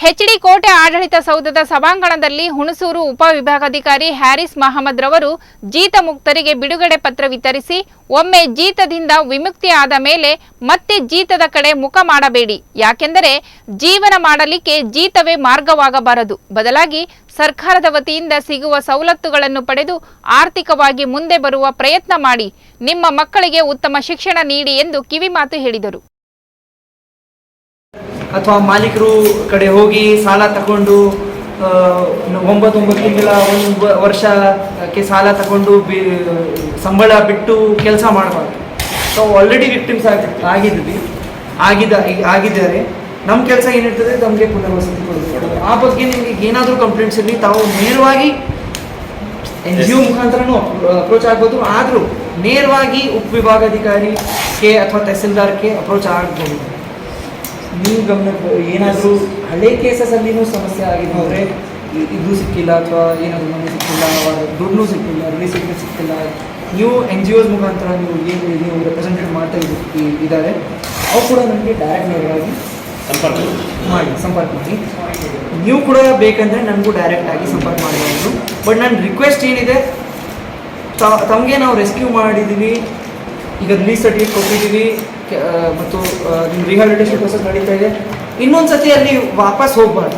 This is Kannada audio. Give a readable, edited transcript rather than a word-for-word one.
ಹೆಚ್ಡಿ ಕೋಟೆ ಆಡಳಿತ ಸೌಧದ ಸಭಾಂಗಣದಲ್ಲಿ ಹುಣಸೂರು ಉಪವಿಭಾಗಾಧಿಕಾರಿ ಹ್ಯಾರಿಸ್ ಮಹಮ್ಮದ್ ರವರು ಜೀತ ಮುಕ್ತರಿಗೆ ಬಿಡುಗಡೆ ಪತ್ರ ವಿತರಿಸಿ, ಒಮ್ಮೆ ಜೀತದಿಂದ ವಿಮುಕ್ತಿ ಆದ ಮೇಲೆ ಮತ್ತೆ ಜೀತದ ಕಡೆ ಮುಖ ಮಾಡಬೇಡಿ, ಯಾಕೆಂದರೆ ಜೀವನ ಮಾಡಲಿಕ್ಕೆ ಜೀತವೇ ಮಾರ್ಗವಾಗಬಾರದು, ಬದಲಾಗಿ ಸರ್ಕಾರದ ವತಿಯಿಂದ ಸಿಗುವ ಸವಲತ್ತುಗಳನ್ನು ಪಡೆದು ಆರ್ಥಿಕವಾಗಿ ಮುಂದೆ ಬರುವ ಪ್ರಯತ್ನ ಮಾಡಿ, ನಿಮ್ಮ ಮಕ್ಕಳಿಗೆ ಉತ್ತಮ ಶಿಕ್ಷಣ ನೀಡಿ ಎಂದು ಕಿವಿಮಾತು ಹೇಳಿದರು. ಅಥವಾ ಮಾಲೀಕರು ಕಡೆ ಹೋಗಿ ಸಾಲ ತಗೊಂಡು 9 ತಿಂಗಳ 1 ವರ್ಷಕ್ಕೆ ಸಾಲ ತಗೊಂಡು ಸಂಬಳ ಬಿಟ್ಟು ಕೆಲಸ ಮಾಡಬಾರ್ದು. ನಾವು ಆಲ್ರೆಡಿ ವಿಕ್ಟಿಮ್ಸ್ ಆಗಿದ್ದಾರೆ. ನಮ್ಮ ಕೆಲಸ ಏನಿರ್ತದೆ, ನಮಗೆ ಪುನರ್ವಸತಿ ಕೊಡಬೇಕು. ಆ ಬಗ್ಗೆ ನಿಮಗೆ ಏನಾದರೂ ಕಂಪ್ಲೇಂಟ್ಸ್ ಇರಲಿ, ತಾವು ನೇರವಾಗಿ NGO ಮುಖಾಂತರನೂ ಅಪ್ರೋಚ್ ಆಗ್ಬೋದು. ಆದರೂ ನೇರವಾಗಿ ಉಪವಿಭಾಗಾಧಿಕಾರಿಗೆ ಅಥವಾ ತಹಸೀಲ್ದಾರ್ಗೆ ಅಪ್ರೋಚ್ ಆಗ್ಬೋದು. ನೀವು ಗಮನಕ್ಕೆ ಏನಾದರೂ ಹಳೆ ಕೇಸಸ್ಸಲ್ಲಿನೂ ಸಮಸ್ಯೆ ಆಗಿದೆ ಅಂದರೆ ಇದು ಸಿಕ್ಕಿಲ್ಲ ಅಥವಾ ಏನಾದರೂ ಮನೆ ಸಿಕ್ಕಿಲ್ಲ, ದುಡ್ಡು ಸಿಕ್ಕಿಲ್ಲ, ರಿಲೀಸ್ ಸಿಕ್ಕಿಲ್ಲ, ನೀವು NGOs ಮುಖಾಂತರ ನೀವು ರೆಪ್ರೆಸೆಂಟೇಟ್ ಮಾಡ್ತಾ ಇದ್ದಾರೆ, ಅವು ಕೂಡ ನನಗೆ ಡೈರೆಕ್ಟ್ ನೇರವಾಗಿ ಸಂಪರ್ಕ ಮಾಡಿ. ನೀವು ಕೂಡ ಬೇಕಂದರೆ ನನಗೂ ಡೈರೆಕ್ಟಾಗಿ ಸಂಪರ್ಕ ಮಾಡಬಹುದು. ಬಟ್ ನನ್ನ ರಿಕ್ವೆಸ್ಟ್ ಏನಿದೆ, ತಮಗೆ ನಾವು ರೆಸ್ಕ್ಯೂ ಮಾಡಿದ್ದೀವಿ, ಈಗ ರಿಲೀಸ್ ಸರ್ಟಿಫಿಕೇಟ್ ಕೊಟ್ಟಿದ್ದೀವಿ ಮತ್ತು ನಿಮ್ಮ ರಿಹ್ಯಾಬಿಲಿಟೇಷನ್ ಪ್ರೋಸೆಸ್ ನಡೀತಾ ಇದೆ. ಇನ್ನೊಂದು ಸತಿ ಅಲ್ಲಿ ವಾಪಸ್ ಹೋಗಬಾರ್ದು.